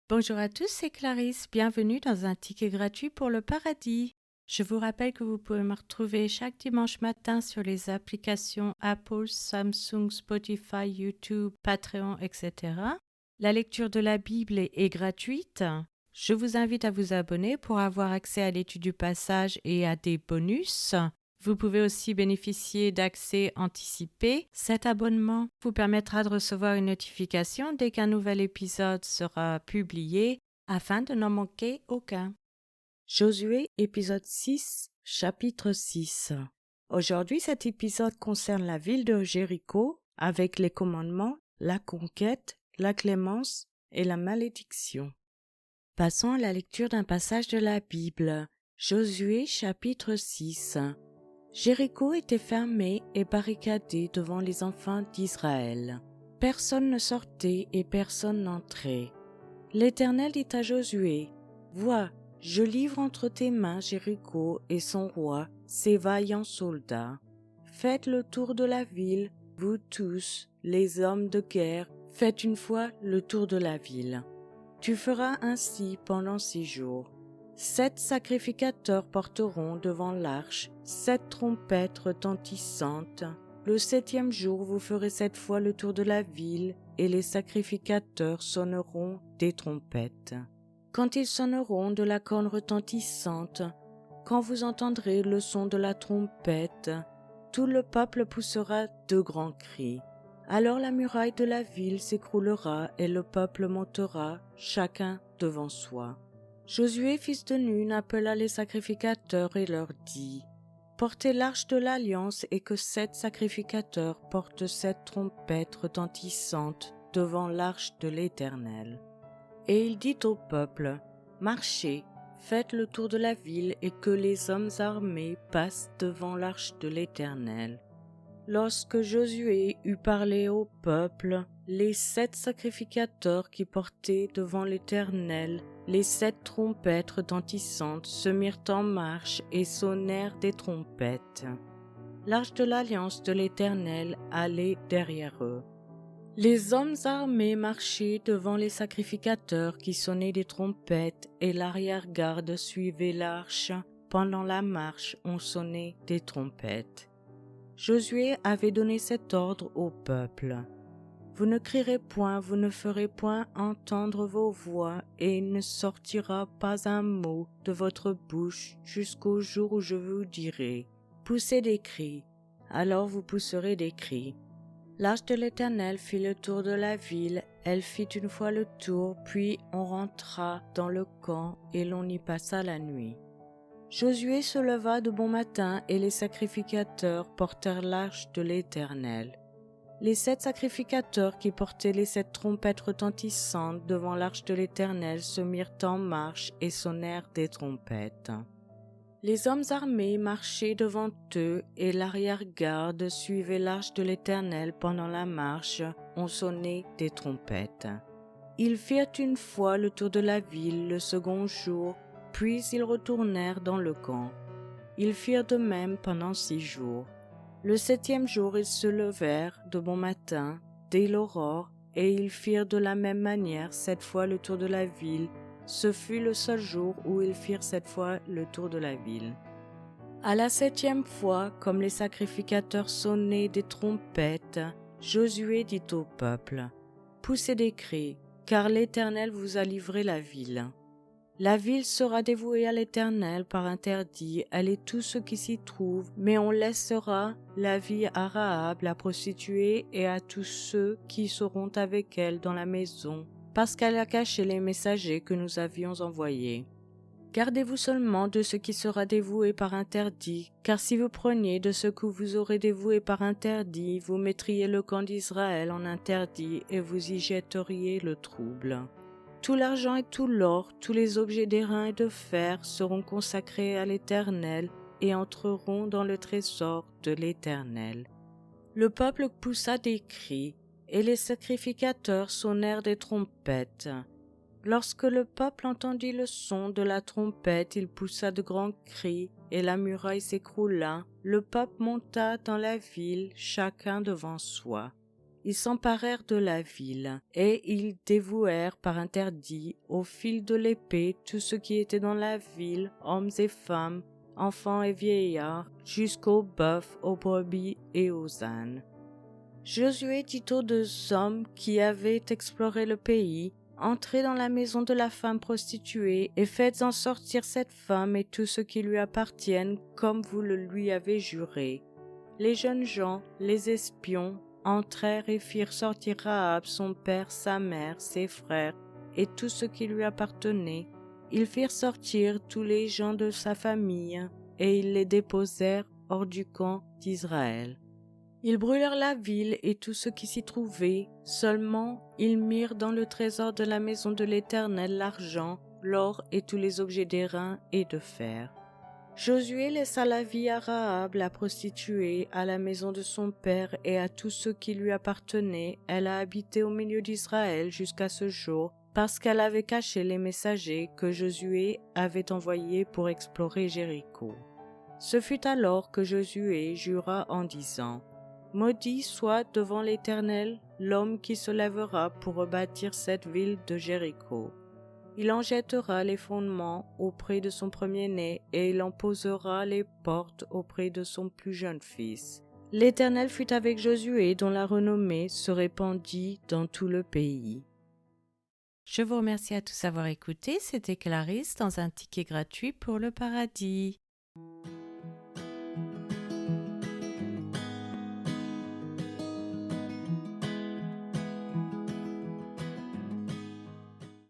Bonjour à tous, c'est Clarisse. Bienvenue dans un ticket gratuit pour le paradis. Je vous rappelle que vous pouvez me retrouver chaque dimanche matin sur les applications Apple, Samsung, Spotify, YouTube, Patreon, etc. La lecture de la Bible est gratuite. Je vous invite à vous abonner pour avoir accès à l'étude du passage et à des bonus. Vous pouvez aussi bénéficier d'accès anticipé. Cet abonnement vous permettra de recevoir une notification dès qu'un nouvel épisode sera publié afin de n'en manquer aucun. Josué, épisode 6, chapitre 6. Aujourd'hui, cet épisode concerne la ville de Jéricho avec les commandements, la conquête, la clémence et la malédiction. Passons à la lecture d'un passage de la Bible. Josué, chapitre 6. Jéricho était fermé et barricadé devant les enfants d'Israël. Personne ne sortait et personne n'entrait. L'Éternel dit à Josué, « Vois, je livre entre tes mains Jéricho et son roi, ses vaillants soldats. Faites le tour de la ville, vous tous, les hommes de guerre, faites une fois le tour de la ville. Tu feras ainsi pendant 6 jours. 7 sacrificateurs porteront devant l'arche 7 trompettes retentissantes. Le 7e jour, vous ferez 7 fois le tour de la ville, et les sacrificateurs sonneront des trompettes. Quand ils sonneront de la corne retentissante, quand vous entendrez le son de la trompette, tout le peuple poussera de grands cris. Alors la muraille de la ville s'écroulera et le peuple montera, chacun devant soi. Josué, fils de Nun, appela les sacrificateurs et leur dit, « Portez l'arche de l'alliance et que 7 sacrificateurs portent 7 trompettes retentissantes devant l'arche de l'Éternel. » Et il dit au peuple, « Marchez, faites le tour de la ville et que les hommes armés passent devant l'arche de l'Éternel. » Lorsque Josué eut parlé au peuple, les 7 sacrificateurs qui portaient devant l'Éternel les 7 trompettes retentissantes se mirent en marche et sonnèrent des trompettes. L'arche de l'alliance de l'Éternel allait derrière eux. Les hommes armés marchaient devant les sacrificateurs qui sonnaient des trompettes et l'arrière-garde suivait l'arche. Pendant la marche, on sonnait des trompettes. Josué avait donné cet ordre au peuple. « Vous ne crierez point, vous ne ferez point entendre vos voix, et il ne sortira pas un mot de votre bouche jusqu'au jour où je vous dirai. Poussez des cris, alors vous pousserez des cris. » L'arche de l'Éternel fit le tour de la ville, elle fit une fois le tour, puis on rentra dans le camp et l'on y passa la nuit. Josué se leva de bon matin et les sacrificateurs portèrent l'arche de l'Éternel. Les 7 sacrificateurs qui portaient les 7 trompettes retentissantes devant l'arche de l'Éternel se mirent en marche et sonnèrent des trompettes. Les hommes armés marchaient devant eux et l'arrière-garde suivait l'arche de l'Éternel pendant la marche, on sonnait des trompettes. Ils firent une fois le tour de la ville le second jour, puis ils retournèrent dans le camp. Ils firent de même pendant 6 jours. Le 7e jour, ils se levèrent de bon matin, dès l'aurore, et ils firent de la même manière 7 fois le tour de la ville. Ce fut le seul jour où ils firent 7 fois le tour de la ville. À la 7e fois, comme les sacrificateurs sonnaient des trompettes, Josué dit au peuple, « Poussez des cris, car l'Éternel vous a livré la ville. » La ville sera dévouée à l'Éternel par interdit, elle et tout ce qui s'y trouve, mais on laissera la vie à Rahab, la prostituée, et à tous ceux qui seront avec elle dans la maison, parce qu'elle a caché les messagers que nous avions envoyés. Gardez-vous seulement de ce qui sera dévoué par interdit, car si vous preniez de ce que vous aurez dévoué par interdit, vous mettriez le camp d'Israël en interdit et vous y jetteriez le trouble. Tout l'argent et tout l'or, tous les objets d'airain et de fer seront consacrés à l'Éternel et entreront dans le trésor de l'Éternel. » Le peuple poussa des cris, et les sacrificateurs sonnèrent des trompettes. Lorsque le peuple entendit le son de la trompette, il poussa de grands cris, et la muraille s'écroula. Le peuple monta dans la ville, chacun devant soi. ils s'emparèrent de la ville, et ils dévouèrent par interdit au fil de l'épée tout ce qui était dans la ville, hommes et femmes, enfants et vieillards, jusqu'aux bœufs, aux brebis et aux ânes. Josué dit aux 2 hommes qui avaient exploré le pays, « Entrez dans la maison de la femme prostituée et faites-en sortir cette femme et tout ce qui lui appartienne comme vous le lui avez juré. » Les jeunes gens, les espions, entrèrent et firent sortir Rahab, son père, sa mère, ses frères et tout ce qui lui appartenait. Ils firent sortir tous les gens de sa famille et ils les déposèrent hors du camp d'Israël. Ils brûlèrent la ville et tout ce qui s'y trouvait, seulement ils mirent dans le trésor de la maison de l'Éternel l'argent, l'or et tous les objets d'airain et de fer. Josué laissa la vie à Rahab, la prostituée, à la maison de son père et à tout ce qui lui appartenait. Elle a habité au milieu d'Israël jusqu'à ce jour, parce qu'elle avait caché les messagers que Josué avait envoyés pour explorer Jéricho. Ce fut alors que Josué jura en disant : « Maudit soit devant l'Éternel l'homme qui se lèvera pour rebâtir cette ville de Jéricho. Il en jettera les fondements auprès de son premier-né et il en posera les portes auprès de son plus jeune fils. » L'Éternel fut avec Josué dont la renommée se répandit dans tout le pays. Je vous remercie à tous d'avoir écouté. C'était Clarisse dans un ticket gratuit pour le paradis.